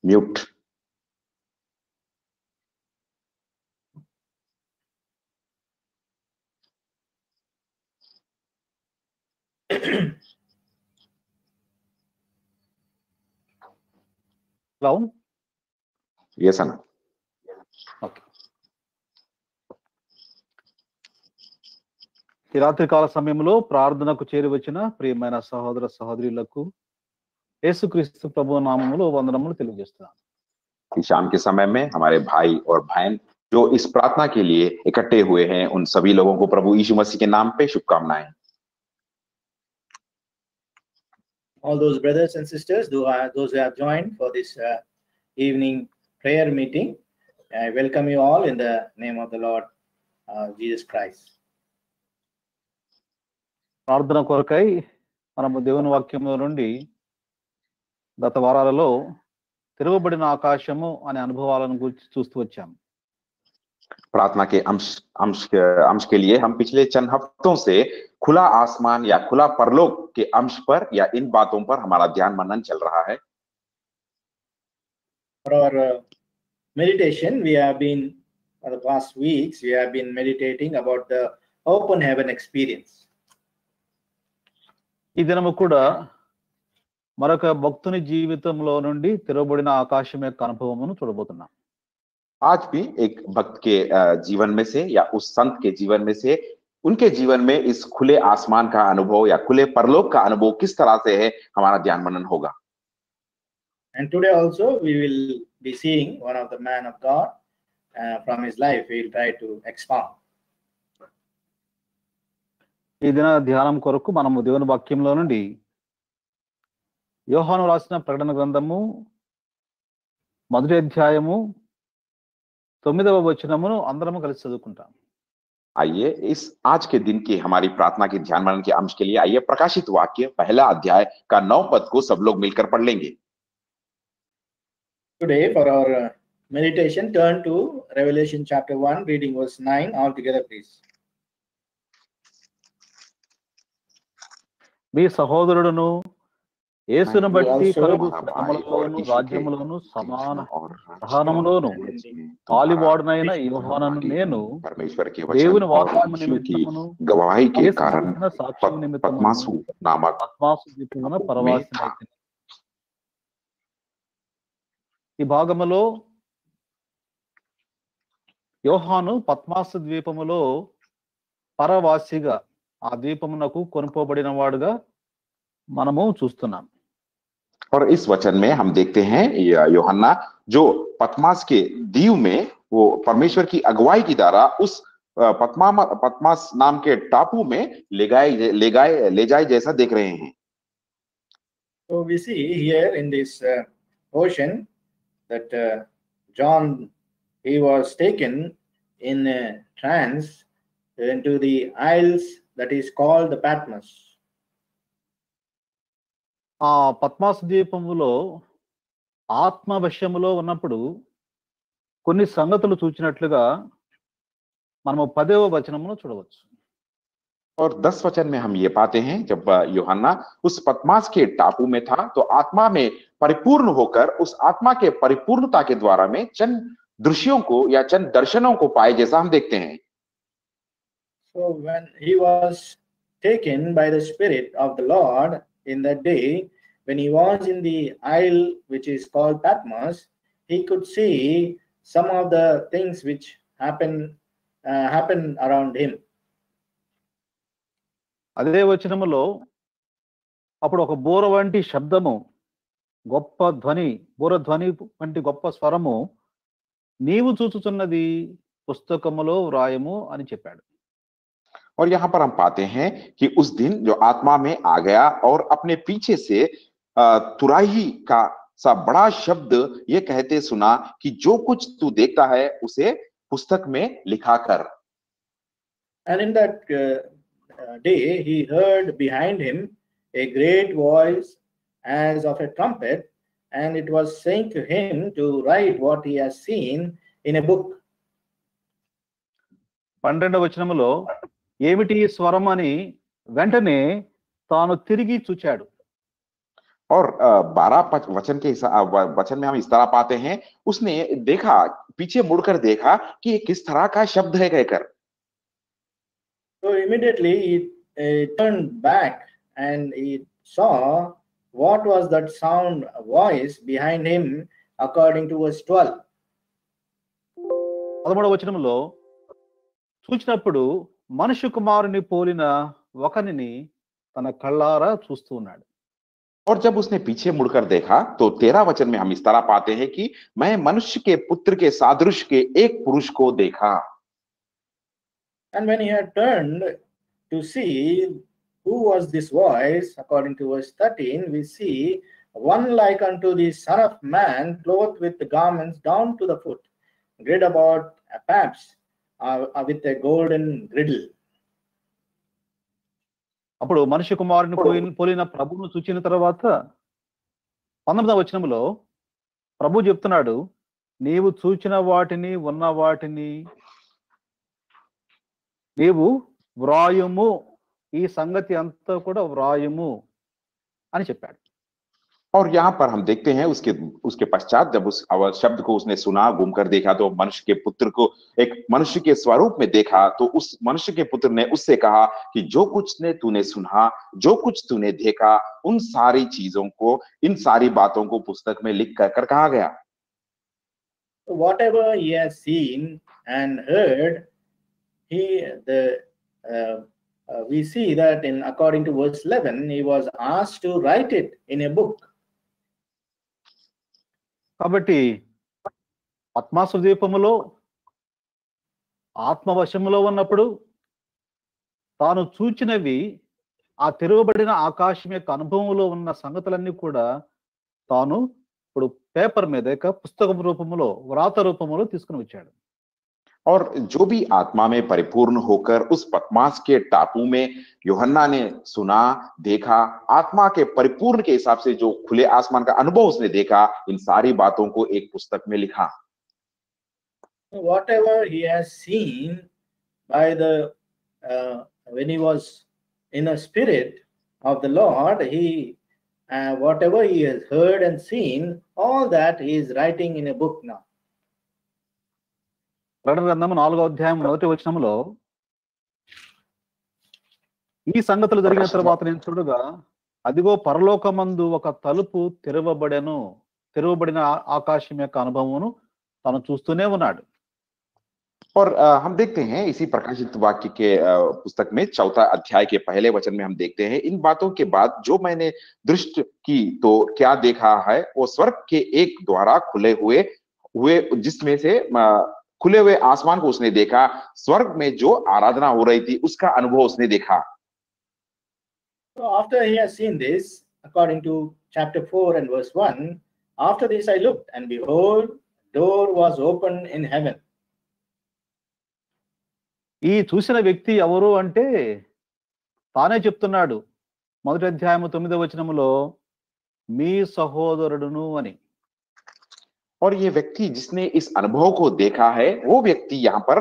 Mute. Hello? Yes, Anna. Okay. ఈ రాత్రికాల సమయంలో ప్రార్థనకు చేరి వచ్చిన ప్రియమైన సహోదర సహోదరులకు యేసుక్రీస్తు ప్రభు నామములో వందనములు తెలియజేస్తున్నాను. शाम के समय में हमारे भाई और बहन जो इस प्रार्थना के लिए इकट्ठे हुए हैं, उन सभी लोगों को प्रभु यीशु मसीह के नाम पे शुभकामनाएं। All those brothers and sisters, those who have joined for this evening prayer meeting, I welcome you all in the name of the Lord Jesus Christ. ప్రార్థన కొరకై మనము దేవుని వాక్యము నుండి గత వారాలలో తెరవబడిన ఆకాశము అనే అనుభవాలను గురించి చూస్తూ వచ్చాము. प्रार्थना के अंश के लिए हम पिछले चंद हफ्तों से खुला आसमान या खुला परलोक के अंश पर या इन बातों पर हमारा ध्यान मनन चल रहा है। For our meditation, we have been for the past weeks we have been meditating about the open heaven experience. ఈ దినము కూడా మరొక భక్తుని జీవితంలో నుండి తెరవబడిన ఆకాశం యొక్క అనుభవమును చూడబోతున్నాం. आज भी एक भक्त के जीवन में से या उस संत के जीवन में से उनके जीवन में इस खुले आसमान का अनुभव या खुले परलोक का अनुभव किस तरह से है, हमारा ध्यान मनन होगा। And today also we will be seeing one of the man of God from his life. We will try to expound. ఈ దిన ధ్యానం కొరకు మనము దేవుని వాక్యంలో నుండి యోహాను రాసిన ప్రకటన గ్రంథము 1వ అధ్యాయము 9వ వచనమును అందరము కలిసి చదువుకుంటాం. आइए इस आज के दिन की हमारी प्रार्थना के ध्यान मनन के अंश के लिए आइए प्रकाशित वाक्य 1 अध्याय का 9 पद को सब लोग मिलकर पढ़ लेंगे। Today for our meditation, turn to Revelation chapter 1, reading verse 9 all together, please. మీ సహోదరుడును యేసును బట్టి కలుగు శ్రమలలోను రాజ్యములోను సమాన సహనములోను పాలివాడునైన యోహానను నేను దేవుని వాక్యము నిమిత్తమును गवाही के कारण సాక్ష్యం నిమిత్తమును पद्मासु नामक పద్మాసు ద్వీపమున పరవాసినైతిని. ఈ భాగములో యోహాను పద్మాసు ద్వీపములో పరవాసిగా ఆ ద్వీపమునకు కొనుపోబడిన వాడుగా మనము చూస్తున్నాం. और इस वचन में हम देखते हैं यूहन्ना जो पद्मास के द्वीप में वो परमेश्वर की अगुवाई के द्वारा उस पद्मास नाम के टापू में ले जाए जैसा देख रहे हैं। So we see here in this portion that John, he was taken in a trance into the isles that is called the Patmos. ఆ పద్మాసు ద్వీపములో ఆత్మవశ్యములో ఉన్నప్పుడు కొన్ని సంగతులు చూచినట్లుగా మనము 10వ వచనమును చూడవచ్చు. और 10 वचन में हम ये पाते हैं जब यूहन्ना उस पद्मास के टापू में था तो आत्मा में परिपूर्ण होकर उस आत्मा के परिपूर्णता के द्वारा में चंद दृश्यों को या चंद दर्शनों को पाए जैसा हम देखते हैं। So when he was taken by the Spirit of the Lord in that day, when he was in the isle which is called Patmos, he could see some of the things which happen around him. అదే వచనములో అప్పుడు ఒక బూర వంటి శబ్దము, గొప్ప ధ్వని, బూరధ్వని వంటి గొప్ప స్వరము, నీవు చూచుచున్నది పుస్తకములో వ్రాయము అని చెప్పాడు. और यहाँ पर हम पाते हैं कि उस दिन जो आत्मा में आ गया और अपने पीछे से तुराही का सा बड़ा शब्द ये कहते सुना कि जो कुछ तू देखता है उसे पुस्तक में लिखा कर। And in that day he heard behind him a great voice as of a trumpet, and it was saying to him to write what he has seen in a book. 12వ వచనములో ఏమిటి స్వరం అని వెంటనే తాను తిరిగి చూచాడు. और 12 वचन के वचन में हम इस तरह पाते हैं, उसने देखा, पीछे मुड़कर देखा कि ये किस तरह का शब्द है कहकर। So immediately he turned back and he saw what was that sound voice behind him according to verse 12. 13వ వచనంలో చూచినప్పుడు మనుష్య కుమారుని పోలిన ఒకనిని తన కళ్ళారా చూస్తూ ఉన్నాడు. और जब उसने पीछे मुड़कर देखा तो 13 वचन में हम इस तरह पाते हैं कि मैं मनुष्य के पुत्र के सादृश्य के एक पुरुष को देखा। And when he had turned to see who was this voice, according to verse 13, we see one like unto the Son of Man, clothed with the garments down to the foot, girded about paps with a golden girdle. అప్పుడు మనుష్య కుమారుని పోలిన ప్రభువును చూచిన తర్వాత 19వ వచనంలో ప్రభు చెప్తున్నాడు, నీవు చూచిన వాటిని ఉన్న వాటిని నీవు వ్రాయుము, ఈ సంగతి అంతా కూడా వ్రాయుము అని చెప్పాడు. और यहाँ पर हम देखते हैं उसके पश्चात जब उस शब्द को उसने सुना, घूमकर देखा तो मनुष्य के पुत्र को एक मनुष्य के स्वरूप में देखा, तो उस मनुष्य के पुत्र ने उससे कहा कि जो कुछ ने तूने सुना, जो कुछ तूने देखा, उन सारी चीजों को, इन सारी बातों को पुस्तक में लिख कर कहा गया। Whatever he has seen and heard, we see that in according to verse 11, he was asked to write it in a book. కాబట్టి పద్మాసు ద్వీపములో ఆత్మవశములో ఉన్నప్పుడు తాను చూచినవి, ఆ తెరవబడిన ఆకాశం యొక్క అనుభవంలో ఉన్న సంగతులన్నీ కూడా తాను ఇప్పుడు పేపర్ మీద పుస్తకం రూపంలో, వ్రాత రూపంలో తీసుకుని వచ్చాడు. और जो भी आत्मा में परिपूर्ण होकर उस पत्मास के टापू में यूहन्ना ने सुना, देखा, आत्मा के परिपूर्ण के हिसाब से जो खुले आसमान का अनुभव उसने देखा, इन सारी बातों को एक पुस्तक में लिखा। Whatever he has seen by the when he was in a spirit of the Lord, whatever he has heard and seen, all that he is writing in a book now. ప్రకటన గ్రంథము 4వ అధ్యాయం 1వ వచనంలో, ఈ సంగతులు జరిగిన తర్వాత నేను చూడగా అదిగో పరలోకమందు ఒక తలుపు తెరవబడిన ఆకాశం యొక్క అనుభవమును తాను చూస్తూనే ఉన్నాడు. और हम देखते हैं इसी प्रकाशित वाक्य के पुस्तक में 4 अध्याय के पहले वचन में हम देखते हैं, इन बातों के बाद जो मैंने दृष्टि की तो क्या देखा है, वो स्वर्ग के एक द्वारा खुले हुए जिसमें से खुले हुए आसमान को उसने देखा, स्वर्ग में जो आराधना हो रही थी उसका अनुभव उसने देखा। So after he has seen this, according to chapter 4 and verse 1, after this I looked, and behold, door was opened in heaven. ఈ చూసిన వ్యక్తి ఎవరు అంటే తానే చెప్తున్నాడు, 1వ అధ్యాయము 9వ వచనములో, మీ సహోదరుడును అని. और ये व्यक्ति जिसने इस अनुभव को देखा है, वो व्यक्ति यहाँ पर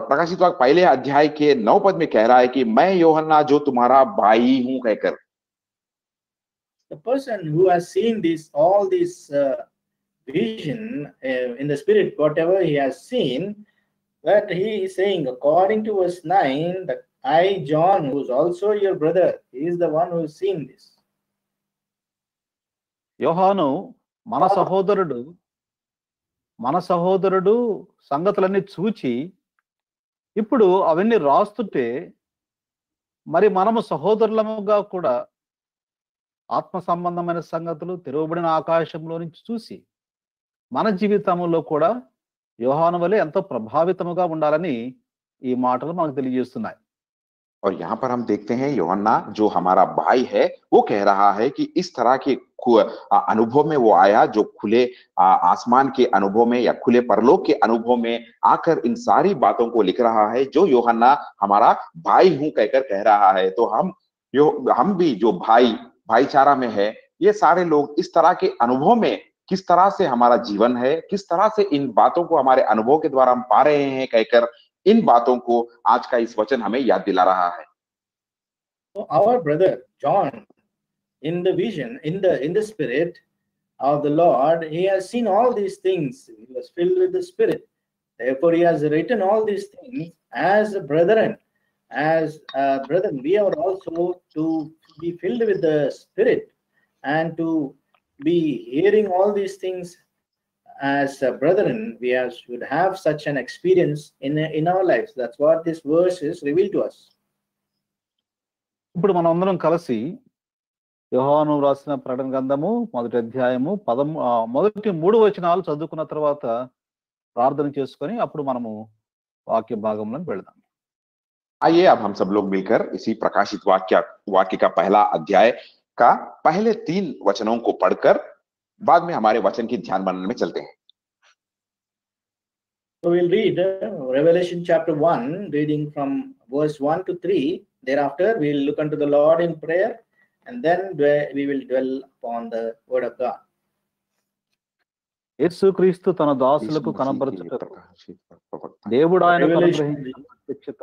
प्रकाशित वाक्य पहले अध्याय के 9 पद में कह रहा है कि मैं यूहन्ना जो तुम्हारा भाई हूं कहकर। The person who has seen all this vision in the spirit, whatever he has seen, that he is saying according to verse 9 that I, John, who is also your brother, he is the one who has seen this. యోహాను మన సహోదరుడు సంగతులన్నీ చూచి ఇప్పుడు అవన్నీ రాస్తుంటే, మరి మనము సహోదరులముగా కూడా ఆత్మ సంబంధమైన సంగతులు తెరవబడిన ఆకాశంలో నుంచి చూసి మన జీవితంలో కూడా యోహాను వలె ఎంతో ప్రభావితముగా ఉండాలని ఈ మాటలు మనకు తెలియజేస్తున్నాయి. और यहाँ पर हम देखते हैं यूहन्ना जो हमारा भाई है, वो कह रहा है कि इस तरह के अनुभव में वो आया, जो खुले आसमान के अनुभव में या खुले परलोक के अनुभव में आकर इन सारी बातों को लिख रहा है, जो यूहन्ना हमारा भाई हूं कहकर कह रहा है। तो हम भी जो भाईचारा में है, ये सारे लोग इस तरह के अनुभव में किस तरह से हमारा जीवन है, किस तरह से इन बातों को हमारे अनुभव के द्वारा हम पा रहे हैं कहकर इन बातों को आज का इस वचन हमें याद दिला रहा है। So our brother John, in the vision, in the spirit of the Lord, he has seen all these things. He was filled with the Spirit. Therefore, he has written all these things as a brethren. As brethren, we are also to be filled with the Spirit and to be hearing all these things as brethren. Should have such an experience in our lives. That's what this verse is revealed to us. ఇప్పుడు మనం అందరం కలిసి యోహాను రాసిన ప్రకటన గ్రంథము మొదటి అధ్యాయము మొదటి 3 వచనాలు చదువుకున్న తర్వాత ప్రార్థన చేసుకొని అప్పుడు మనము వాక్య భాగంలోకి వెళ్దాం. आइए अब हम सब लोग मिलकर इसी प्रकाशित वाक्य का पहला अध्याय का पहले 3 वचनों को पढ़कर बाद में हमारे वचन की ध्यान बनने में चलते हैं. So we'll read Revelation chapter 1, reading from verse 1 to 3. Thereafter, we'll look unto the Lord in prayer, and then we will dwell upon the word of God. యేసుక్రీస్తు తన దాసులకు కనబరచుటకు దేవుడు ఆయనకు అనుగ్రహించిన ప్రత్యక్షత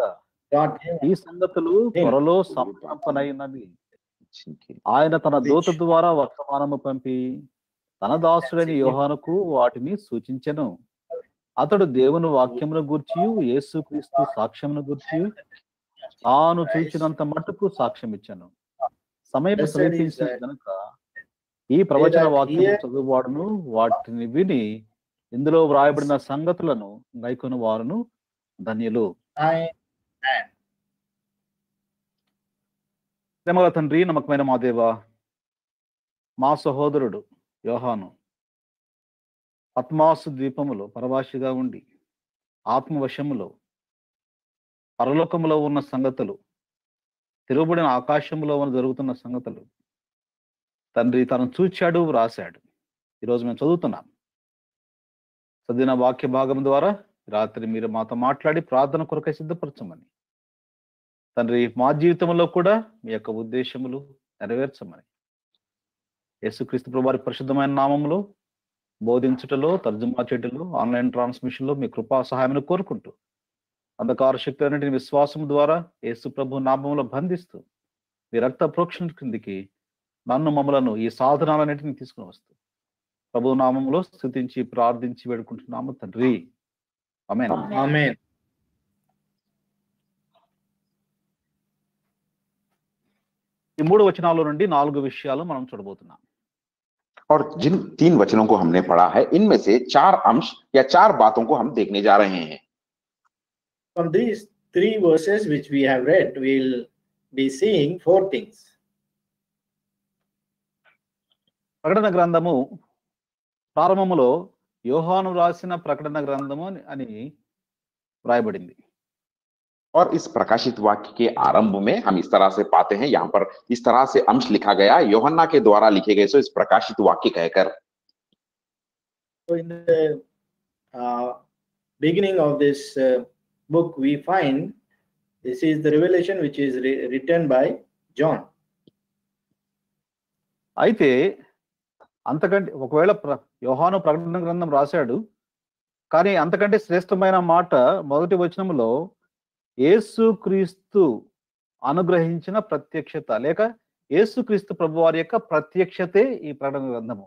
ఈ సంగతులు త్వరలో సంపన్నమైనవి. ఆయన తన దూత ద్వారా వర్తమానము పంపి తన దాసుడైన యోహానుకు వాటిని సూచించెను. అతడు దేవుని వాక్యమును గూర్చి యేసుక్రీస్తు సాక్ష్యమును గూర్చి తాను చూచినంత మట్టుకు సాక్ష్యం ఇచ్చాను. సమయం సమీపించిన కనుక ఈ ప్రవచన వాక్యం చదువువాడును వాటిని విని ఇందులో వ్రాయబడిన సంగతులను గైకొను వారును ధన్యులు. ప్రేమగల తండ్రి, నమ్మకమైన మా దేవ, మా సహోదరుడు యోహాను పద్మాసు ద్వీపములో పరవాసిగా ఉండి ఆత్మవశములో పరలోకములో ఉన్న సంగతులు, తిరుగుబడిన ఆకాశంలో జరుగుతున్న సంగతులు తండ్రి తను చూచాడు, వ్రాశాడు. ఈరోజు మేము చదువుతున్నాం. చదివిన వాక్య భాగం ద్వారా రాత్రి మీరు మాతో మాట్లాడి ప్రార్థన కొరకై సిద్ధపరచమని తండ్రి, మా జీవితంలో కూడా మీ యొక్క ఉద్దేశములు నెరవేర్చమని యేసుక్రీస్తు ప్రభువు వారి పరిశుద్ధమైన నామములో బోధించుటలో, తర్జుమా చేయటంలో, ఆన్లైన్ ట్రాన్స్మిషన్ లో మీ కృపా సహాయం కోరుకుంటూ అంధకార శక్తి అన్నింటిని విశ్వాసం ద్వారా యేసు ప్రభు నామంలో బంధిస్తూ మీ రక్త ప్రోక్షణ కిందికి నన్ను మమ్మలను ఈ సాధనాలన్నింటినీ తీసుకుని వస్తూ ప్రభు నామంలో స్తుతించి ప్రార్థించి వేడుకుంటున్నాము తండ్రి. ఆమేన్. ఆమేన్. ఈ 3 వచనాల నుండి 4 విషయాలు మనం చూడబోతున్నాం. और जिन 3 वचनों को हमने पढ़ा है, इनमें से 4 अंश या 4 बातों को हम देखने जा रहे हैं. From these 3 verses which we have read, we'll be seeing 4 things. ప్రకటన గ్రంథము ప్రారంభములో యోహాను రాసిన ప్రకటన గ్రంథము అని వ్రాయబడింది. और इस प्रकाशित वाक्य के आरंभ में हम इस तरह से पाते हैं, यहाँ पर इस तरह से अंश लिखा गया, यूहन्ना के द्वारा लिखे गए सो इस प्रकाशित वाक्य कहकर. So in the beginning of this book, we find this is the revelation which is written by John. అయితే అంతకంటే ఒకవేళ యోహాను ప్రకటన గ్రంథం రాశాడు, కానీ అంతకంటే శ్రేష్టమైన మాట మొదటి వచనంలో యేసుక్రీస్తు అనుగ్రహించిన ప్రత్యక్షత లేక యేసుక్రీస్తు ప్రభువారి యొక్క ప్రత్యక్షతే ఈ ప్రకటన గ్రంథము.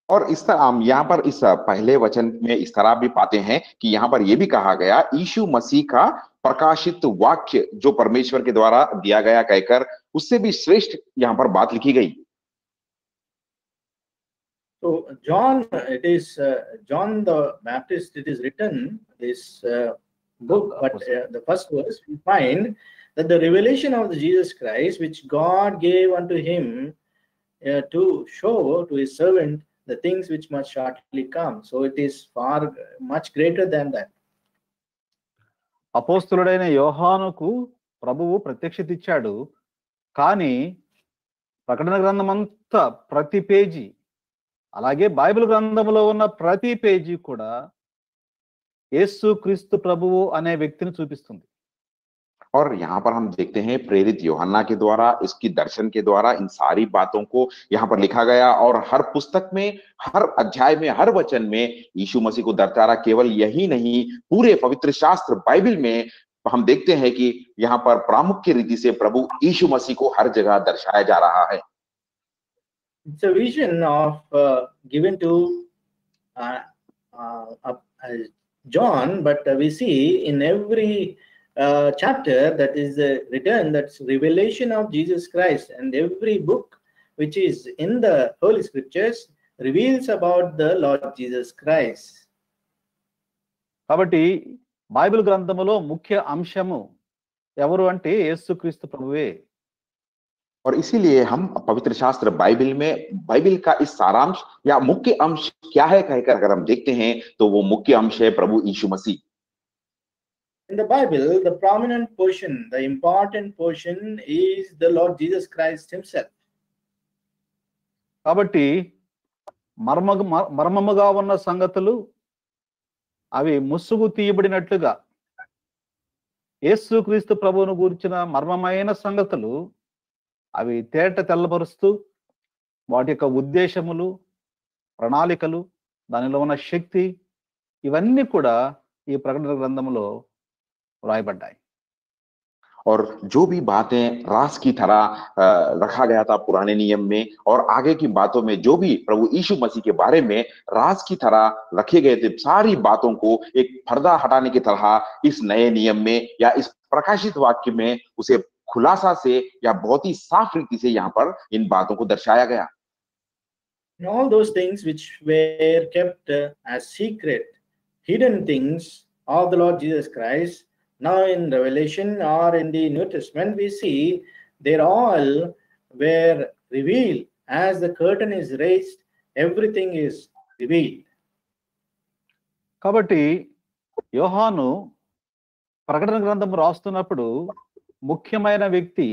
और इस तरह हम यहाँ पर इस पहले वचन में इस तरह भी पाते हैं कि यहाँ पर यह भी कहा गया, यीशु मसीह का प्रकाशित वाक्य जो परमेश्वर के द्वारा दिया गया कहकर उससे भी श्रेष्ठ यहाँ पर बात लिखी गई. So John, it is John the Baptist, it is written this book, but the first verse we find that the revelation of the Jesus Christ which God gave unto him to show to his servant the things which must shortly come. So it is far much greater than that. అపోస్తలుడైన యోహానుకు ప్రభువు ప్రత్యక్షత ఇచ్చాడు, కానీ ప్రకటన గ్రంథం అంతా ప్రతి page, అలాగే బైబిల్ గ్రంథంలో ఉన్న ప్రతి పేజీ కూడా యేసుక్రీస్తు ప్రభువు అనే వ్యక్తిని చూపిస్తుంది. और यहाँ पर हम देखते हैं प्रेरित यूहन्ना के द्वारा, इसकी दर्शन के द्वारा इन सारी बातों को यहाँ पर लिखा गया, और हर पुस्तक में, हर अध्याय में, हर वचन में यीशु मसीह को दर्शाया. केवल यही नहीं, पूरे पवित्र शास्त्र बाइबल में हम देखते हैं कि यहाँ पर प्रामुख्य रीति से प्रभु यीशु मसीह को हर जगह दर्शाया जा रहा है। It's a vision of given to uh, John, but we see in every chapter that is written, that's revelation of Jesus Christ, and every book which is in the Holy Scriptures reveals about the Lord Jesus Christ. కాబట్టి Bible గ్రంథములో ముఖ్య అంశము ఎవరు అంటే యేసుక్రీస్తు ప్రభువే. और इसीलिए हम पवित्र शास्त्र बाइबल में बाइबल का इस सारांश या मुख्य अंश क्या है कहकर अगर हम देखते हैं तो वो मुख्य अंश है प्रभु यीशु मसीह। In the Bible, the prominent portion, the important portion is the Lord Jesus Christ himself. కాబట్టి మర్మముగా ఉన్న సంగతులు అవి ముసుగు తీయబడినట్లుగా యేసుక్రీస్తు ప్రభువును గురించిన మర్మమైన సంగతులు అవి తేట తెల్లబరుస్తూ వాటి యొక్క ఉద్దేశములు, ప్రణాళికలు, దానిలో ఉన్న శక్తి ఇవన్నీ కూడా ఈ ప్రకటన గ్రంథంలో వ్రాయబడ్డాయి. और जो भी बातें राज की तरह रखा गया था पुराने नियम में और आगे की बातों में जो भी प्रभु यीशु मसीह के बारे में राज की तरह रखे गए थे, सारी बातों को एक पर्दा हटाने की तरह इस नए नियम में या इस प्रकाशित वाक्य में उसे खुलासा से या बहुत ही साफ रीति से यहाँ पर इन बातों को दर्शाया गया। And all those things which were kept as secret, hidden things of the Lord Jesus Christ, now in Revelation or in the New Testament, we see they all were revealed. As the curtain is raised, everything is revealed. కాబట్టి యోహాను ప్రకటన గ్రంథం రాస్తున్నప్పుడు ముఖ్యమైన వ్యక్తి,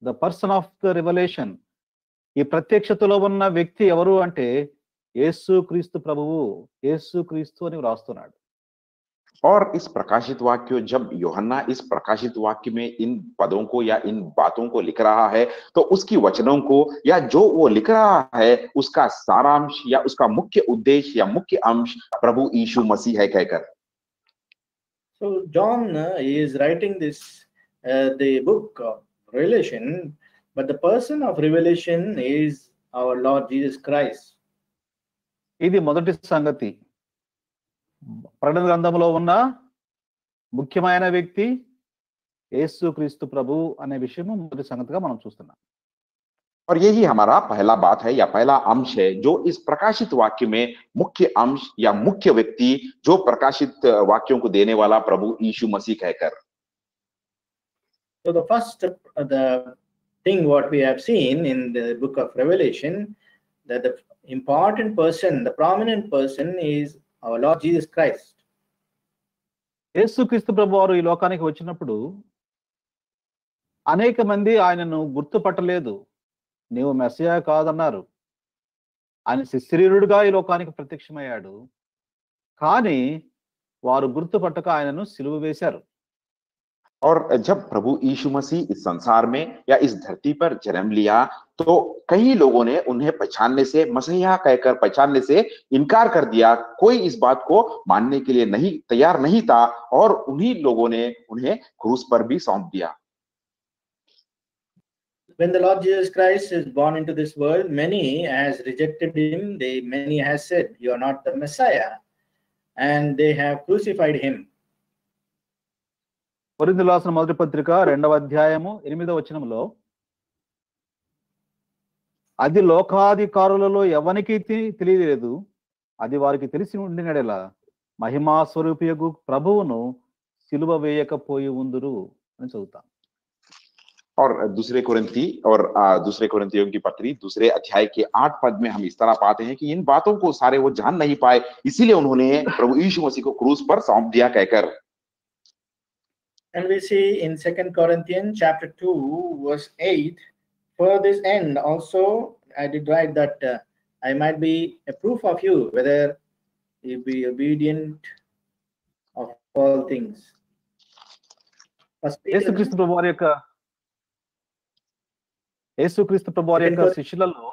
the person of the revolution, ఈ ప్రత్యక్షతలో ఉన్న వ్యక్తి ఎవరు అంటే యేసుక్రీస్తు ప్రభువు, యేసుక్రీస్తు అని రాస్తున్నాడు. और इस प्रकाशित वाक्य जब यूहन्ना इस प्रकाशित वाक्य में इन पदों को या इन बातों को लिख रहा है तो उसकी वचनों को या जो वो लिख रहा है उसका सारांश या उसका मुख्य उद्देश्य या मुख्य अंश प्रभु यीशु मसीह है कहकर। So John is writing this the book of Revelation, but the person of Revelation is our Lord Jesus Christ. ఇది మొదటి సంగతి. ప్రకటన గ్రంథంలో ఉన్న ముఖ్యమైన వ్యక్తి యేసుక్రీస్తు ప్రభు అనే విషయము మొదటి సంగతిగా మనం చూస్తున్నాం. और यही हमारा पहला बात है या पहला अंश है जो इस प्रकाशित वाक्य में मुख्य अंश या मुख्य व्यक्ति जो प्रकाशित वाक्यों को देने वाला प्रभु यीशु मसीह कहकर। So the first the thing what we have seen in the book of Revelation, that the important person, the prominent person is our Lord Jesus Christ. యేసుక్రీస్తు ప్రభు వారు ఈ లోకానికి వచ్చినప్పుడు అనేక మంది ఆయనను గుర్తుపట్టలేదు, నీవు మెస్సియా కాదన్నారు. ఆయన శరీరుడుగా ఈ లోకానికి ప్రత్యక్షమయ్యాడు, కానీ వారు గుర్తుపట్టక ఆయనను సిలువ వేశారు. और जब प्रभु यीशु मसीह इस संसार में या इस धरती पर जन्म लिया तो कई लोगों ने उन्हें पहचानने से, मसीहा कहकर पहचानने से इनकार कर दिया। कोई इस बात को मानने के लिए तैयार नहीं था और उन्हीं लोगों ने उन्हें क्रूस पर भी सौंप दिया। When the Lord Jesus Christ is born into this world, many has rejected him. Many has said, "You are not the Messiah," and they have crucified him. కొరింథీయులకు రాసిన మొదటి పత్రిక 2వ అధ్యాయము 8వ వచనంలో, అది లోకాధికారులలో ఎవనికి తెలియలేదు, అది వారికి తెలిసి ఉండినడెలా మహిమా స్వరూపియగు ప్రభువును సిలువ వేయకపోయి ఉందురు అని చదువుతాం. और दूसरे कोरिन्थियों की पत्री 2 अध्याय के 8 पद में हम इस तरह पाते हैं कि इन बातों को सारे वो जान नहीं पाए, इसीलिए उन्होंने प्रभु यीशु मसीह को क्रूस पर सौंप दिया कहकर। And we see in 2 Corinthians chapter 2 verse 8, for this end also I did write that I might be a proof of you whether you be obedient of all things. యేసుక్రీస్తు ప్రభు వారి యొక్క శిష్యులలో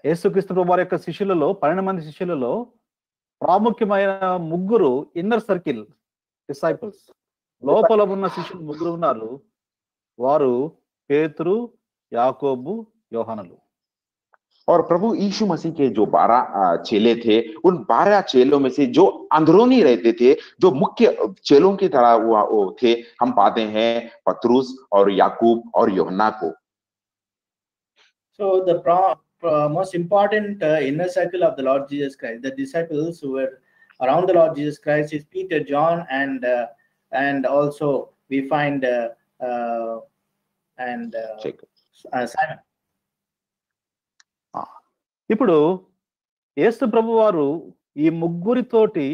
యేసుక్రీస్తు ప్రభు వారి యొక్క శిష్యులలో 12 మంది శిష్యులలో ప్రాముఖ్యమైన ముగ్గురు ఇన్నర్ సర్కిల్ డిసైపుల్స్, లోపల ఉన్న శిష్యులు ముగ్గురు ఉన్నారు. వారు పేతురు, యాకోబు, యోహానులు. और प्रभु यीशु मसीह के जो 12 चेले थे, उन 12 चेलों में से जो अंदरूनी रहते थे, जो मुख्य चेलों की तरह वो थे, हम पाते हैं पतरुस और याकूब और यूहन्ना को. So the most important inner circle of the Lord Jesus Christ, the disciples who were around the Lord Jesus Christ, is Peter, John, and also we find Simon. ఇప్పుడు యేసు ప్రభు వారు ఈ ముగ్గురితోటి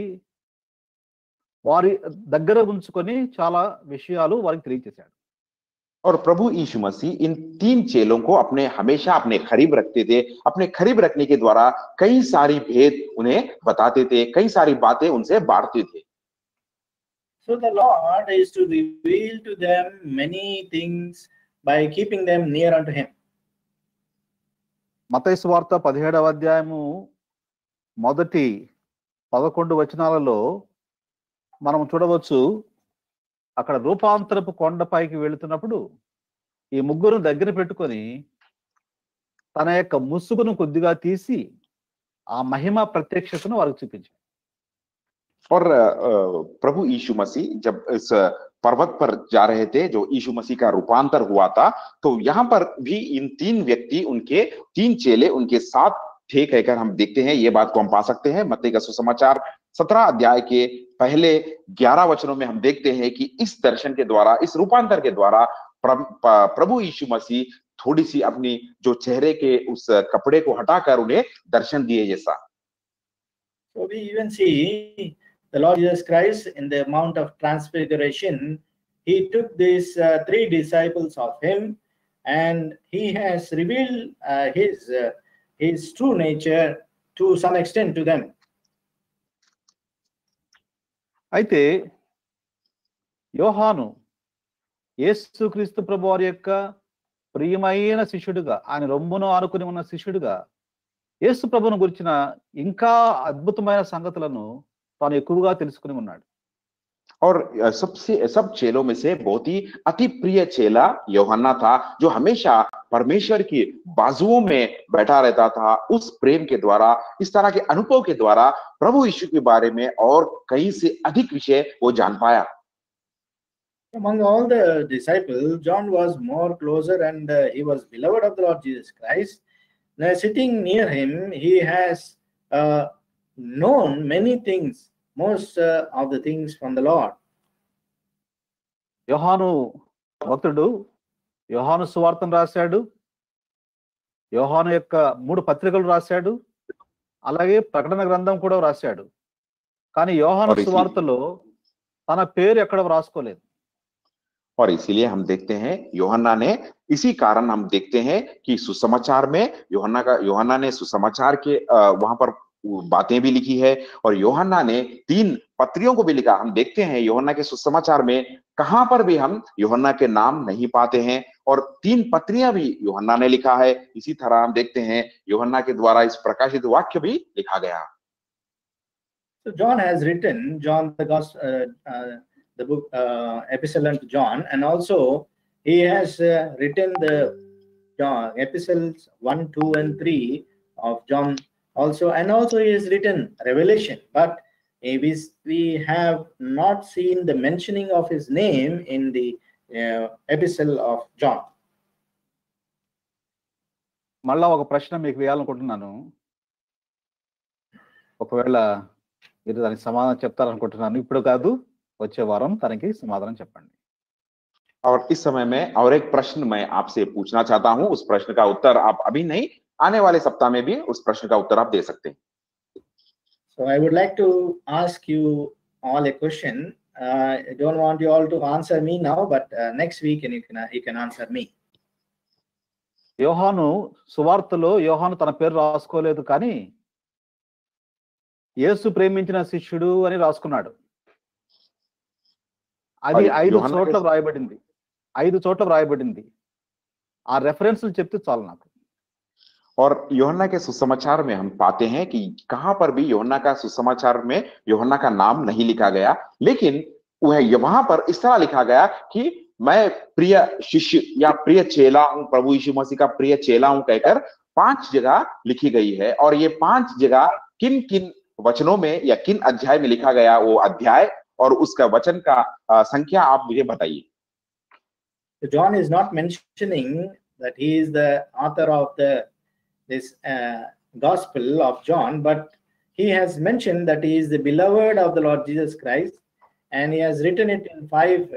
వారి దగ్గర ఉంచుకొని చాలా విషయాలు వారికి తెలియజేశాడు. और प्रभु यीशु मसीह इन 3 चेलों को हमेशा अपने करीब रखते थे. अपने करीब रखने के द्वारा कई सारी भेद उन्हें बताते थे, कई सारी बातें उनसे बांटते थे. So the Lord is to reveal to them many things by keeping them near unto him. మత్తయి సువార్త 17వ అధ్యాయము మొదటి 11 వచనాలలో మనం చూడవచ్చు. అక్కడ రూపాంతరపు కొండపైకి వెళుతున్నప్పుడు ఈ ముగ్గురు దగ్గర పెట్టుకొని తన యొక్క ముసుగును కొద్దిగా తీసి ఆ మహిమ ప్రత్యక్షతను వారికి చూపించాడు. और प्रभु यीशु मसीह जब इस पर्वत पर जा रहे थे, जो यीशु मसीह का रूपांतर हुआ था, तो यहाँ पर भी इन 3 व्यक्ति, उनके 3 चेले उनके साथ थे कहकर हम देखते हैं. ये बात को हम पा सकते हैं मत्ती का सुसमाचार 17 अध्याय के पहले 11 वचनों में. हम देखते हैं कि इस दर्शन के द्वारा, इस रूपांतर के द्वारा प्रभु यीशु मसीह थोड़ी सी अपनी जो चेहरे के उस कपड़े को हटाकर उन्हें दर्शन दिए जैसा. So we even see the Lord Jesus Christ in the Mount of Transfiguration. He took these 3 disciples of him, and he has revealed his true nature to some extent to them. అయితే యోహాను యేసుక్రీస్తు ప్రభు వారి యొక్క ప్రియమైన శిష్యుడిగా, ఆయన రొమ్మును ఆనుకుని ఉన్న శిష్యుడిగా యేసు ప్రభువును గురించిన ఇంకా అద్భుతమైన సంగతులను తాను ఎక్కువగా తెలుసుకుని ఉన్నాడు. और सब चेलों में से बहुत ही अति प्रिय चेला यूहन्ना था, जो हमेशा परमेश्वर की बाजुओं में बैठा रहता था. उस प्रेम के द्वारा, इस तरह के अनुभव के द्वारा प्रभु यीशु के बारे में और कई से अधिक विषय वो जान पाया. Among all the disciples, John was more closer, and he was beloved of the Lord Jesus Christ. Now, sitting near him, he has known many things, most of the things from the Lord. యోహాను భక్తుడు యోహాను సువార్తను రాశాడు, యోహాను యొక్క 3 పత్రికలు రాశాడు, అలాగే ప్రకటన గ్రంథం కూడా రాశాడు. కానీ యోహాను సువార్తలో తన పేరు ఎక్కడ రాసుకోలేదు. और इसीलिए हम देखते हैं यूहन्ना ने, इसी कारण हम देखते हैं कि सुसमाचार में यूहन्ना ने सुसमाचार के वहां पर बातें भी लिखी है, और यूहन्ना ने 3 पत्रियों को भी लिखा. हम देखते हैं यूहन्ना के सुसमाचार में कहां पर भी हम यूहन्ना के नाम नहीं पाते हैं, और 3 पत्रियां भी यूहन्ना ने लिखा है. इसी तरह हम देखते हैं यूहन्ना के द्वारा इस प्रकाशित वाक्य भी लिखा गया. So John has written the book epistle unto John, and also he has written the epistles 1, 2, and 3 of John also, and also he has written Revelation, but we have not seen the mentioning of his name in the epistle of John. మళ్ళా ఒక ప్రశ్న మీకు వేయాలనుకుంటున్నాను. ఒకవేళ మీరు దానికి సమాధానం చెప్తారనుకుంటున్నాను. ఇప్పుడు కాదు, వచ్చే వారం తనకి సమాధానం చెప్పండి. और इस समय में और एक प्रश्न मैं आपसे पूछना चाहता हूं. उस प्रश्न का उत्तर आप अभी नहीं, आने वाले सप्ताह में भी उस प्रश्न का उत्तर आप दे सकते हैं. So I would like to ask you all a question. I don't want you all to answer me now, but next week you can answer me. యోహాను సువార్తలో యోహాను తన పేరు రాసుకోలేదు, కానీ యేసు ప్రేమించిన శిష్యుడు అని రాసుకున్నాడు. అది 5 చోట్ల వ్రాయబడింది. 5 చోట్ల వ్రాయబడింది. ఆ రెఫరెన్స్లు చెప్తే చాలు నాకు. और यूहन्ना के सुसमाचार में हम पाते हैं कि कहां पर भी यूहन्ना का सुसमाचार में यूहन्ना का नाम नहीं लिखा गया, लेकिन वह वहां पर इस तरह लिखा गया कि मैं प्रिय शिष्य या प्रिय चेला हूं, प्रभु यीशु मसीह का प्रिय चेला हूं कहकर 5 जगह लिखी गई है। और ये 5 जगह किन किन वचनों में या किन अध्याय में लिखा गया, वो अध्याय और उसका वचन का संख्या आप मुझे बताइए। John is not mentioning that he is the author of this Gospel of John, but he has mentioned that he is the beloved of the Lord Jesus Christ, and he has written it in five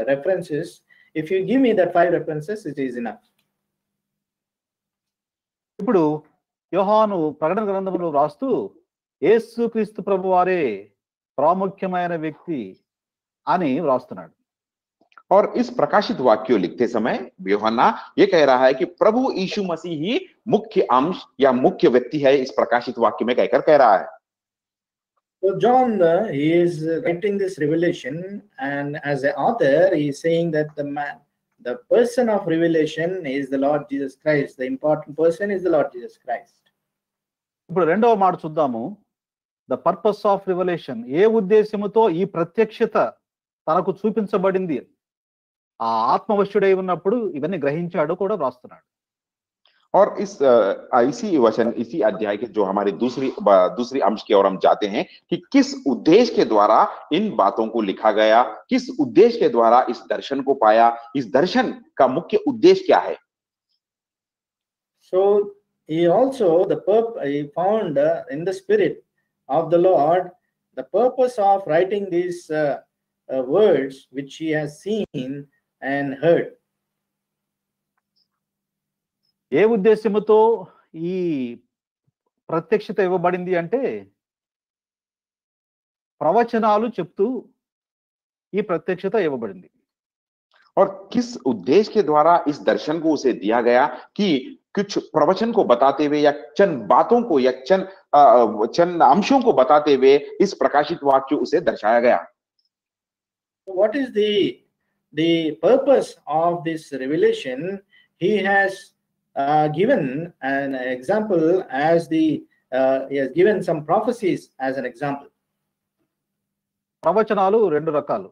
references. If you give me that 5 references, it is enough. ఇప్పుడు యోహాను ప్రకటన గ్రంథంలో రాస్తూ యేసుక్రీస్తు ప్రభువారే ప్రాముఖ్యమైన వ్యక్తి అని వ్రాస్తున్నాడు। और इस प्रकाशित वाक्य लिखते समय यूहन्ना ये कह रहा है कि प्रभु यीशु मसीह ही मुख्य अंश या मुख्य व्यक्ति है, इस प्रकाशित वाक्य में कहकर कह रहा है। So John, he is writing this revelation, and as an author, he is saying that the person of revelation is the Lord Jesus Christ. The important person is the Lord Jesus Christ. ఇప్పుడు రెండవ మాట చూద్దాము, the purpose of revolution, ఏ ఉద్దేశముతో ఈ ప్రత్యక్షత తనకు చూపించబడింది, ఆ ఆత్మవశుడై ఉన్నప్పుడు ఇవన్నీ గ్రహించాడు కూడా వ్రాస్తున్నాడు। और इसी वचन, इसी अध्याय के जो हमारी दूसरी अंश की ओर हम जाते हैं कि किस उद्देश्य के द्वारा इन बातों को लिखा गया, किस उद्देश्य के द्वारा इस दर्शन को पाया, इस दर्शन का मुख्य उद्देश्य क्या है। So he also he found in the spirit of the Lord the purpose of writing these words which he has seen and heard. ఏ ఉద్దేశముతో ఈ ప్రత్యక్షత ఇవ్వబడింది అంటే, ప్రవచనాలు చెప్తూ ఈ ప్రత్యక్షత ఇవ్వబడింది। और किस उद्देश्य के द्वारा इस दर्शन को उसे दिया गया कि कुछ प्रवचन को बताते हुए या चंद बातों को या चंद अंशों को बताते हुए इस प्रकाशित वाक्य उसे दर्शाया गया। What is the purpose of this revelation? He has given an example as he has given some prophecies as an example. ప్రవచనాలు రెండు రకాలు।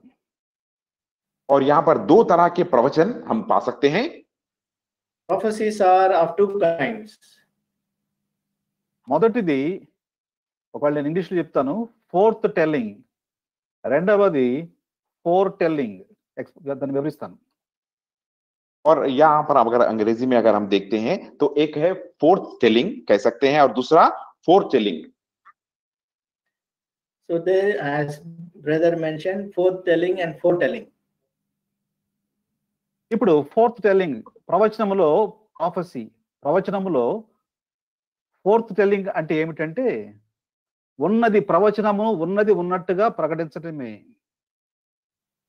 और यहाँ पर 2 तरह के प्रवचन हम पा सकते हैं। Prophecies are of 2 kinds. మొదటిది, ఒకవేళ నేను ఇంగ్లీష్లో చెప్తాను, ఫోర్త్ టెల్లింగ్, రెండవది ఫోర్ టెల్లింగ్, దాన్ని వివరిస్తాను। और यहाँ पर अगर अंग्रेजी में अगर हम देखते हैं तो एक है फोर्थ टेलिंग कह सकते हैं और दूसरा fourth telling. So there, as brother mentioned, fourth telling and foretelling. ఇప్పుడు ఫోర్త్ టెల్లింగ్, ప్రవచనములో ప్రాఫెసీ, ప్రవచనములో ఫోర్త్ టెల్లింగ్ అంటే ఏమిటంటే, ఉన్నది ప్రవచనము ఉన్నది ఉన్నట్టుగా ప్రకటించటమే।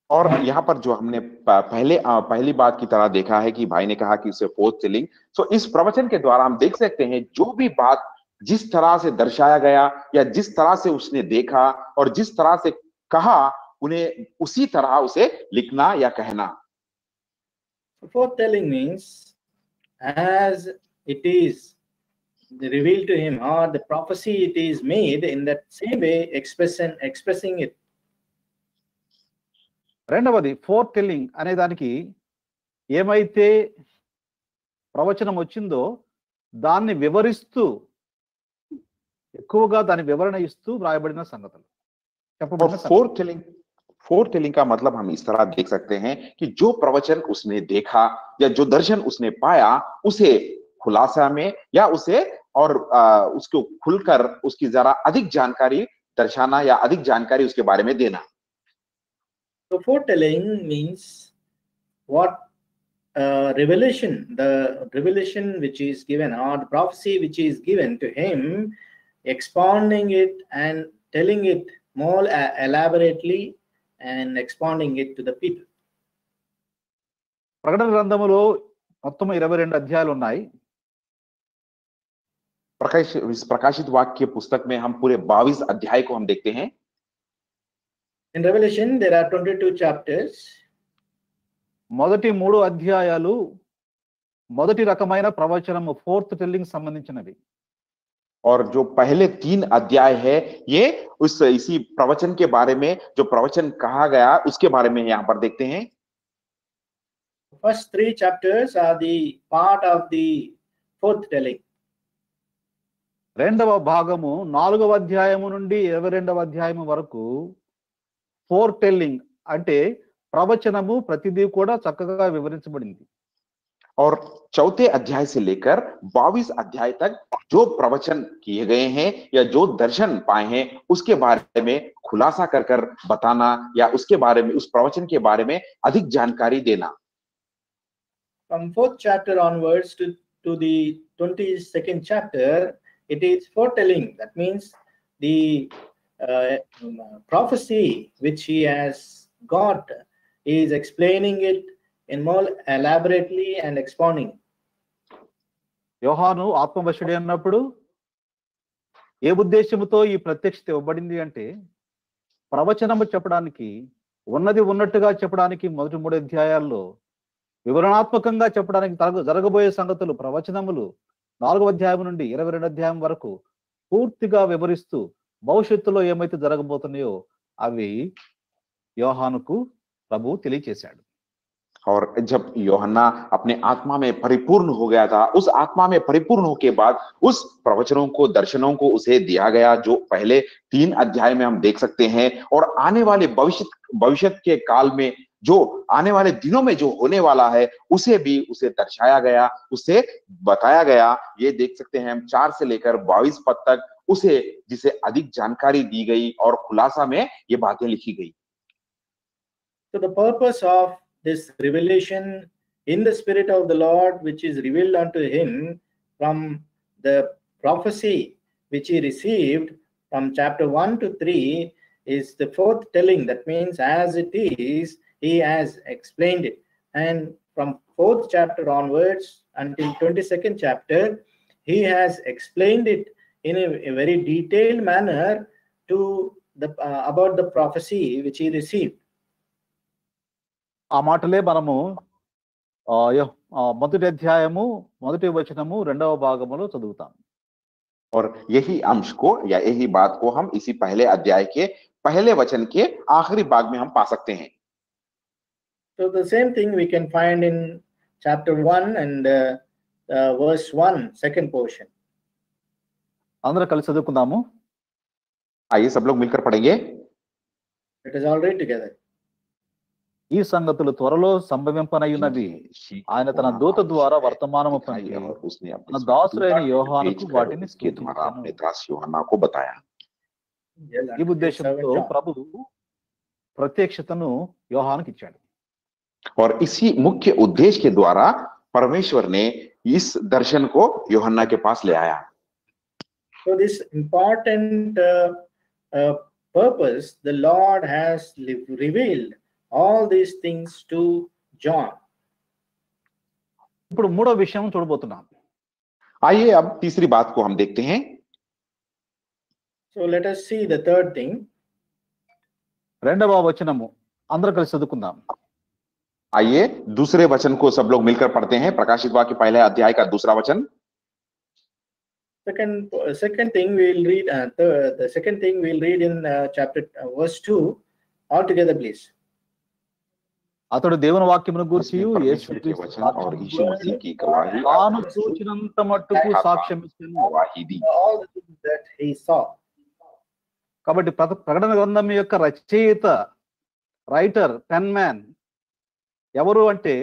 और यहाँ पर जो हमने पहली बात की तरह देखा है कि भाई ने कहा कि उसे फोर्थ टेलिंग, सो इस प्रवचन के द्वारा हम देख सकते हैं जो भी बात जिस तरह से दर्शाया गया या जिस तरह से उसने देखा और जिस तरह से कहा, उन्हें उसी तरह उसे लिखना या कहना। Foretelling means as it is revealed to him, or the prophecy it is made in that same way, expressing it. రెండవది ఫోర్ టెల్లింగ్ అనే దానికి ఏమైతే ప్రవచనం వచ్చిందో దాన్ని వివరిస్తూ, ఎక్కువగా దాని వివరణ ఇస్తూ వ్రాయబడిన సంగతులు, చెప్పబడిన సంగతులు। फोर्थ टेलिंग का मतलब हम इस तरह देख सकते हैं कि जो प्रवचन उसने देखा या जो दर्शन उसने पाया, उसे खुलासा में या उसे और उसको खुलकर उसकी जरा अधिक जानकारी दर्शाना या अधिक जानकारी उसके बारे में देना। So foretelling means what revelation, the revelation which is given, or the prophecy which is given to him, expounding it and telling it more elaborately and expounding it to the people. ప్రకటన గ్రంథములో మొత్తం 22 అధ్యాయాలు ఉన్నాయి। प्रकाशित वाक्य पुस्तक में हम पूरे 22 अध्याय को हम देखते हैं। In Revelation there are 22 chapters. మొదటి 3 అధ్యాయాలు మొదటి రకమైన ప్రవచనము, ఫోర్త్ టెల్లింగ్ సంబంధించినవి. और जो पहले 3 अध्याय है ये इसी प्रवचन के बारे में, जो प्रवचन कहा गया उसके बारे में यहाँ पर देखते हैं. First 3 chapters are the part of the fourth telling. రెండవ భాగము 4వ అధ్యాయము నుండి 22వ అధ్యాయము వరకు ఫోర్ టెల్లింగ్ అంటే ప్రవచనము ప్రతిదీ కూడా చక్కగా వివరించబడింది. और चौथे अध्याय से लेकर 22 अध्याय तक जो प्रवचन किए गए हैं या जो दर्शन पाए हैं उसके बारे में खुलासा कर कर बताना या उसके बारे में, उस प्रवचन के बारे में अधिक जानकारी देना. From 4th chapter onwards to the 22nd chapter, it is foretelling. That means the prophecy which he has got, he is explaining it in more elaborately and expounding. యోహాను ఆత్మవశుడే అన్నప్పుడు ఏ ఉద్దేశంతో ఈ ప్రత్యక్షత ఇవ్వబడింది అంటే ప్రవచనము చెప్పడానికి, ఉన్నది ఉన్నట్టుగా చెప్పడానికి మొదటి 3 అధ్యాయాల్లో వివరణాత్మకంగా చెప్పడానికి జరగబోయే సంగతులు, ప్రవచనములు 4వ అధ్యాయం నుండి 22వ అధ్యాయం వరకు పూర్తిగా వివరిస్తూ భవిష్యత్తులో ఏమైతే జరగబోతున్నాయో అవి యోహానుకు ప్రభు తెలియచేశాడు. और जब यूहन्ना अपने आत्मा में परिपूर्ण हो गया था, उस आत्मा में परिपूर्ण होने के बाद उस प्रवचनों को, दर्शनों को उसे दिया गया जो पहले 3 अध्याय में हम देख सकते हैं. और आने वाले भविष्य के काल में, जो आने वाले दिनों में जो होने वाला है उसे भी उसे दर्शाया गया, उसे बताया गया. ये देख सकते हैं हम 4 से लेकर 22 पद तक उसे, जिसे अधिक जानकारी दी गई और खुलासा में ये बातें लिखी गई. So the purpose of this revelation in the Spirit of the Lord, which is revealed unto him from the prophecy which he received from chapter 1 to 3, is the fourth telling. That means as it is, he has explained it. And from 4th chapter onwards until 22nd chapter, he has explained it in a very detailed manner to the about the prophecy which he received. ఆ మాటలే మనము మొదటి అధ్యాయము మొదటి వచనము 2వ భాగములో చదువుతాం. और यही अंश को या यही बात को हम इसी पहले अध्याय के पहले वचन के आखिरी भाग में हम पा सकते हैं. So the same thing we can find in chapter 1 and verse 1, second portion. అందరూ కలిసి చదువుకుందాము. आइए सब लोग मिलकर पढ़ेंगे. Let us all read together. ఈ సంగతులు త్వరలో సంభవింపనయ్యున్నవి ఆయన తన దూత ద్వారా వర్తమానము పంపి తన దాసుడైన యోహానుకు వాటిని సూచించెను. ఈ ఉద్దేశంతో ప్రభువు ప్రత్యక్షతను యోహానుకి ఇచ్చాడు. और इसी मुख्य उद्देश्य के द्वारा परमेश्वर ने इस दर्शन को यूहन्ना के पास ले आया. So this important purpose, the Lord has revealed all these things to John. ఇప్పుడు మూడో విషయం చూడబోతున్నాం. आइए अब तीसरी बात को हम देखते हैं. So let us see the third thing. 2వ వచనము అందరూ కలిసి చదువుకుందాం. आइए दूसरे वचन को सब लोग मिलकर पढ़ते हैं. प्रकाशित वाक्य पहले अध्याय का दूसरा वचन. Second thing we'll read the second thing we'll read in chapter verse 2 all together, please. అతడు దేవుని వాక్యమును గూర్చియు తాను చూచినంత మట్టుకు సాక్ష్యం ఇచ్చెను. All the things that he saw. కాబట్టి ప్రకటన గ్రంథం యొక్క రచయిత, రైటర్, పెన్ మ్యాన్ ఎవరు అంటే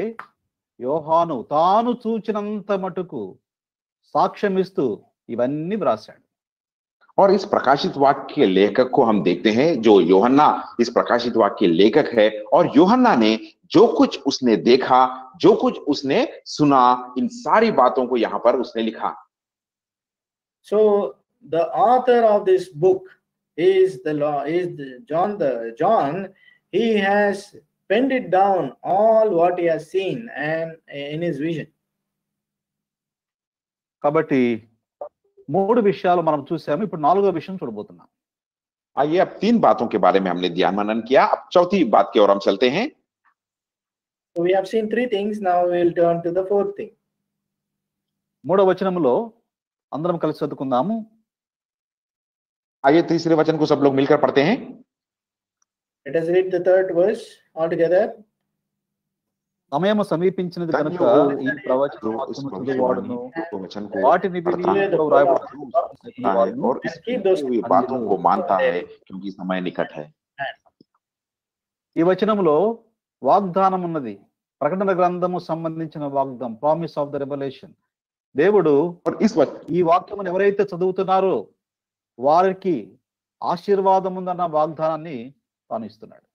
యోహాను. తాను చూచినంత మటుకు సాక్ష్యం ఇస్తూ ఇవన్నీ వ్రాసాడు. और इस प्रकाशित वाक्य के लेखक को हम देखते हैं, जो यूहन्ना इस प्रकाशित वाक्य के लेखक है. और यूहन्ना ने जो कुछ उसने देखा, जो कुछ उसने सुना, इन सारी बातों को यहाँ पर उसने लिखा. So the author of this book is John. He has penned it down all what he has seen and in his vision. కాబట్టి 3 విషయాలు మనం చూసాము. ఇప్పుడు 4వ విషయం చూడబోతున్నాం. आइए अब 3 बातों के बारे में हमने ध्यान मनन किया. अब चौथी बात की ओर हम चलते हैं. So we have seen 3 things. Now we will turn to the 4th thing. 3వ వచనంలో అందరం కలిసి చదువుకుందాము. आइए तीसरे वचन को सब लोग मिलकर पढ़ते हैं. Let us read the third verse altogether. సమయము సమీపించినది కనుక धन्य हो ఈ ప్రవచన जो इस వాక్యము भविष्यवाणी చదువువాడును को वचन को వాటిని విని पढ़ता है ఇందులో వ్రాయబడిన और इस लिखी हुई बातों को मानता है क्योंकि समय निकट है. ఈ వచనంలో వాగ్దానం ఉన్నది. ప్రకటన గ్రంథము సంబంధించిన వాగ్దానం, ప్రామిస్ ఆఫ్ ద రెవల్యూషన్. దేవుడు और इस ఈ వాక్యమును ఎవరైతే చదువుతున్నారో వారికి ఆశీర్వాదం ఉందన్న వాగ్దానాన్ని తాను ఇస్తున్నాడు.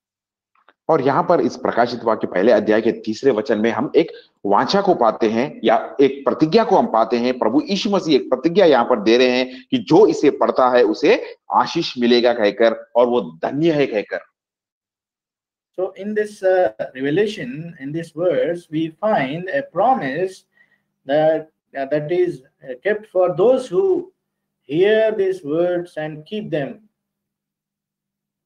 और यहाँ पर इस प्रकाशित वाक्य पहले अध्याय के तीसरे वचन में हम एक वाचा को पाते हैं या एक प्रतिज्ञा को हम पाते हैं. प्रभु यीशु मसीह एक प्रतिज्ञा यहाँ पर दे रहे हैं कि जो इसे पढ़ता है उसे आशीष मिलेगा कहकर और वो धन्य है कहकर. So in this revelation, in this verse, we find a promise that is kept for those who hear these words and keep them.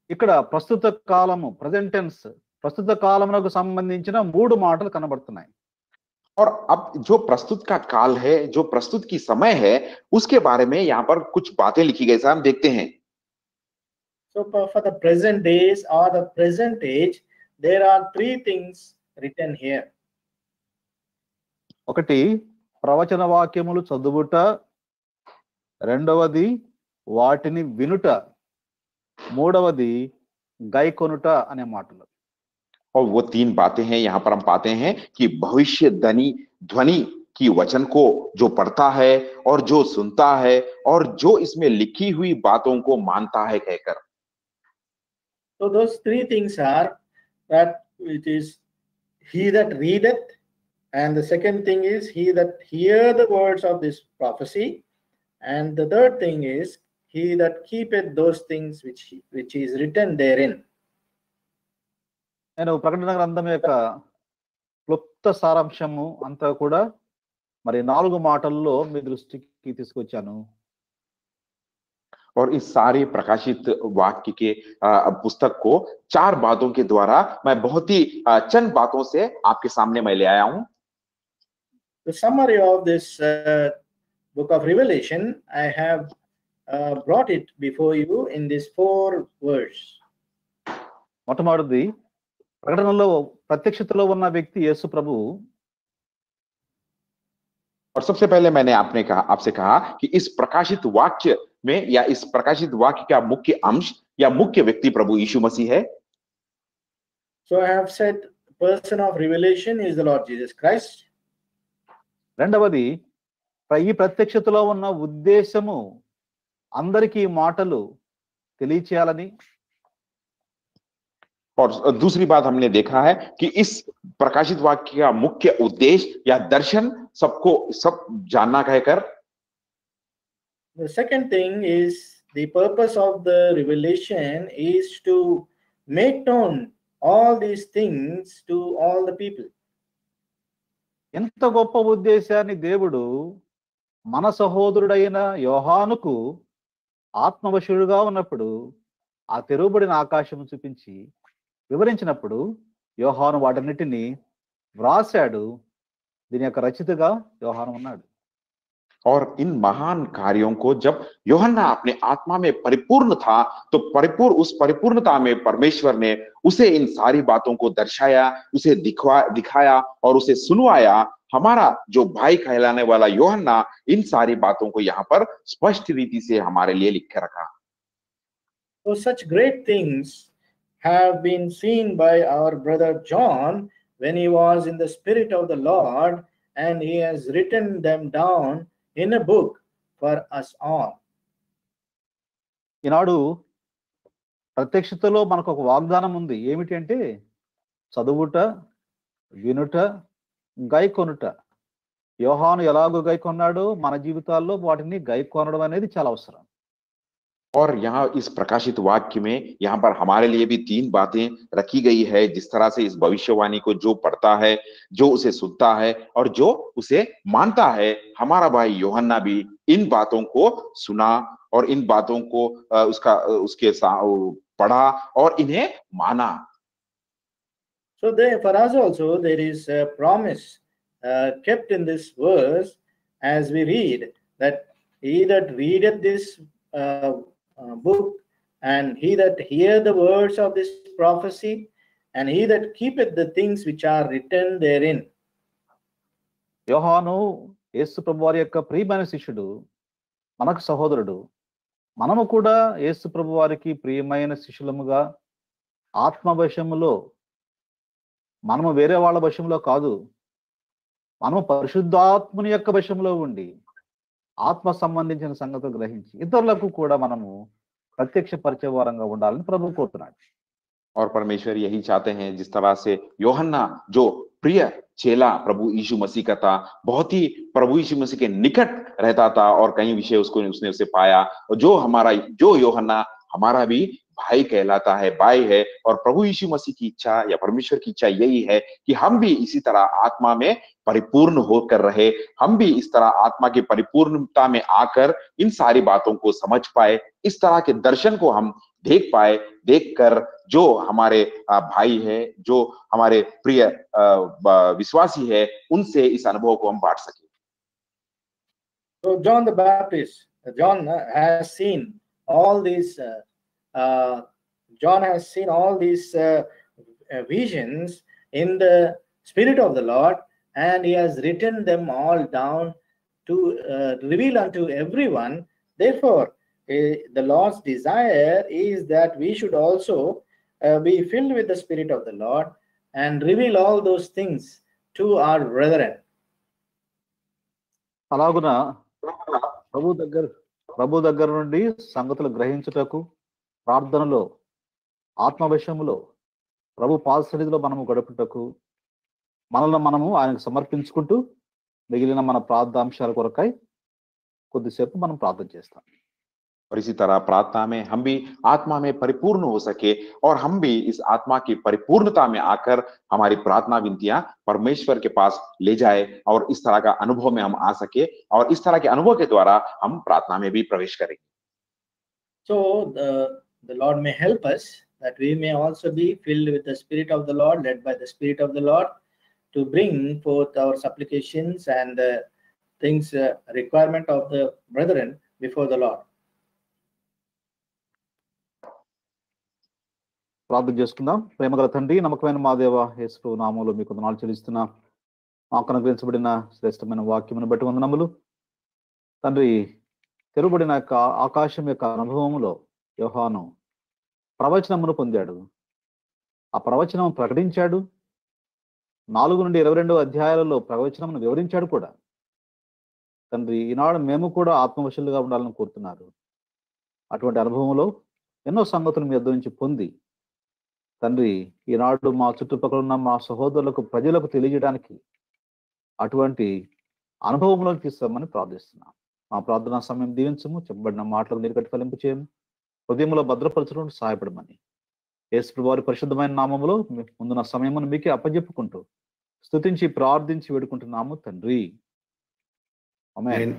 ఇక్కడ ప్రస్తుత కాలము, ప్రెజెంట్ టెన్స్, ప్రస్తుత కాలమునకు సంబంధించిన 3 మాటలు కనబడుతున్నాయి. और अब जो प्रस्तुत का काल है, जो प्रस्तुत की समय है, उसके बारे में यहाँ पर कुछ बातें लिखी गई. हम देखते हैं. So for the present days or the present age, there are 3 things written here. ఒకటి ప్రవచన వాక్యములు చదువుట, రెండవది వాటిని వినుట, మూడవది గైకొనుట అనే మాటలు. और वो 3 बातें हैं. यहाँ पर हम पाते हैं कि भविष्य ध्वनि की वचन को जो पढ़ता है और जो सुनता है और जो इसमें लिखी हुई बातों को मानता है कहकर. So those 3 things are that it is he that readeth, and the second thing is he that hear the words of this prophecy, and the third thing is he that keepeth those things which is written therein. నేను ప్రకటన గ్రంథం యొక్క క్లుప్త సారాంశము అంతా కూడా మరి 4 మాటల్లో మీ దృష్టికి తీసుకొచ్చాను. और इस सारे प्रकाशित वाक्य के पुस्तक को 4 बातों के द्वारा मैं बहुत ही चंद बातों से आपके सामने मैं ले आया हूं. The summary of this book of Revelation, I have brought it before you in these 4 words. మొట్టమొదటిది, ప్రకటనలో ప్రత్యక్షతలో ఉన్న వ్యక్తి యేసు ప్రభువు. और सबसे पहले मैंने आपसे कहा कि इस प्रकाशित वाक्य में या इस प्रकाशित वाक्य का मुख्य अंश या मुख्य व्यक्ति प्रभु यीशु मसीह है. So I have said person of revelation is the Lord Jesus Christ. రెండవది, ఈ ప్రత్యక్షతలో ఉన్న ఉద్దేశము అందరికీ మాటలు తెలియచేయాలని. और दूसरी बात हमने देखा है कि इस प्रकाशित वाक्य का मुख्य उद्देश्य या दर्शन सबको सब जानना कहकर. The second thing is the purpose of the revelation is to make known all these things to all the people. ఎంత గొప్ప ఉద్దేశాన్ని దేవుడు మన సహోదరుడైన యోహానుకు ఆత్మవశుడుగా ఉన్నప్పుడు ఆ తెరువబడిన ఆకాశం చూపించి వివరించినప్పుడు యోహాను వాటన్నిటిని వ్రాసాడు. దీని యొక్క రచయితగా యోహాను ఉన్నాడు. और इन महान कार्यों को जब यूहन्ना अपने आत्मा में परिपूर्ण था तो उस परिपूर्णता में परमेश्वर ने उसे इन सारी बातों को दर्शाया, उसे दिखाया और उसे सुनवाया. हमारा जो भाई कहलाने वाला यूहन्ना इन सारी बातों को यहाँ पर स्पष्ट रीति से हमारे लिए लिख के रखा. So such great things have been seen by our brother John when he was in the spirit of the Lord, and he has written them down in a book for us all. ఈనాడు ప్రత్యక్షతలో మనకు ఒక వాగ్దానం ఉంది. ఏమిటి అంటే చదువుట, వినుట, గైకొనుట. యోహాను ఎలాగో గైకొన్నాడో మన జీవితాల్లో వాటిని గైకొనడం అనేది చాలా అవసరం. और यहाँ इस प्रकाशित वाक्य में यहाँ पर हमारे लिए भी 3 बातें रखी गई है. जिस तरह से इस भविष्यवाणी को जो पढ़ता है, जो उसे सुनता है और जो उसे मानता है, हमारा भाई यूहन्ना भी इन बातों को सुना और इन बातों को उसके पढ़ा और इन्हें माना. So there, for us also there is a promise kept in this verse, as we read that he that readeth this book, and he that hear the words of this prophecy, and he that keepeth the things which are written therein. యోహాను యేసు ప్రభు వారి యొక్క ప్రియమైన శిష్యుడు, మనకు సహోదరుడు. మనము కూడా యేసు ప్రభు వారికి ప్రియమైన శిష్యులముగా ఆత్మ వశములో, మనము వేరే వాళ్ళ వశంలో కాదు, మనము పరిశుద్ధాత్మని యొక్క వశంలో ఉండి ఆత్మ సంబంధించిన సంగతులు గ్రహించి ఇతరులకు కూడా మనము ప్రత్యక్ష పరిచయ వారంగా ఉండాలని ప్రభు కోరుతున్నాడు. और परमेश्वर यही चाहते हैं, जिस तरह से यूहन्ना जो प्रिय चेला प्रभु यीशु मसीह का था, बहुत ही प्रभु यीशु मसीह के निकट रहता था और कई विषय उसने उसे पाया, और जो यूहन्ना हमारा भी भाई कहलाता है, भाई है। और प्रभु यीशु मसीह की इच्छा या परमेश्वर की इच्छा यही है कि हम भी इसी तरह आत्मा में परिपूर्ण होकर रहे, हम भी इस तरह आत्मा की परिपूर्णता में आकर इन सारी बातों को समझ पाए, इस तरह के दर्शन को हम देख पाए, देखकर जो हमारे भाई है, जो हमारे प्रिय विश्वासी है, उनसे इस अनुभव को हम बांट सके। So John the Baptist, John has seen all these visions in the Spirit of the Lord, and he has written them all down to reveal unto everyone. Therefore, the Lord's desire is that we should also be filled with the Spirit of the Lord and reveal all those things to our brethren. అలాగున ప్రభు దగ్గర నుండి సంగతులు గ్రహించుటకు, ప్రార్థనలో, ఆత్మవిషయములో, ప్రభు పాద సన్నిధిలో మనము గడుపుటకు, మనల్ని మనము ఆయనకు సమర్పించుకుంటూ మిగిలిన మన ప్రార్థాంశాల కొరకై కొద్దిసేపు మనం ప్రార్థన చేస్తాం. और इसी तरह प्रार्थना में हम भी आत्मा में परिपूर्ण हो सके, और हम भी इस आत्मा की परिपूर्णता में आकर हमारी प्रार्थना विनतियां परमेश्वर के पास ले जाए, और इस तरह का अनुभव में हम आ सके, और इस तरह के अनुभव के द्वारा हम प्रार्थना में भी प्रवेश करें. So the Lord may help us that we may also be filled with the Spirit of the Lord, led by the Spirit of the Lord, to bring forth our supplications and things requirement of the brethren before the Lord. ప్రార్థన చేసుకుందాం. ప్రేమగల తండ్రి, నమ్మకమైన మా దేవ, యేసు నామములో మీకు వందనాలు చెల్లిస్తున్నాం. మాకు అనుగ్రహించబడిన శ్రేష్టమైన వాక్యమును బట్టి వందనములు తండ్రి. తెరుబడిన యొక్క ఆకాశం యొక్క అనుభవములో యోహాను ప్రవచనమును పొందాడు, ఆ ప్రవచనం ప్రకటించాడు. 4 నుండి 22 అధ్యాయాలలో ప్రవచనమును వివరించాడు కూడా. తండ్రి, ఈనాడు మేము కూడా ఆత్మవశులుగా ఉండాలని కోరుతున్నారు. అటువంటి అనుభవంలో ఎన్నో సంగతులు మీ వద్ద నుంచి పొంది తండ్రి, ఈనాడు మా చుట్టుపక్కల ఉన్న మా సహోదరులకు, ప్రజలకు తెలియజేయడానికి అటువంటి అనుభవంలోకి తీస్తామని ప్రార్థిస్తున్నాం. మా ప్రార్థనా సమయం దీవించము, చెప్పబడిన మాటలకు నీరుకట్టి ఫలింపు చేయము, హృదయంలో భద్రపరచడం సహాయపడమని యేసు వారి పరిశుద్ధమైన నామములో ముందున్న సమయమును మీకే అప్పజెప్పుకుంటూ స్తుతించి ప్రార్థించి వేడుకుంటున్నాము తండ్రి. ఆమేన్.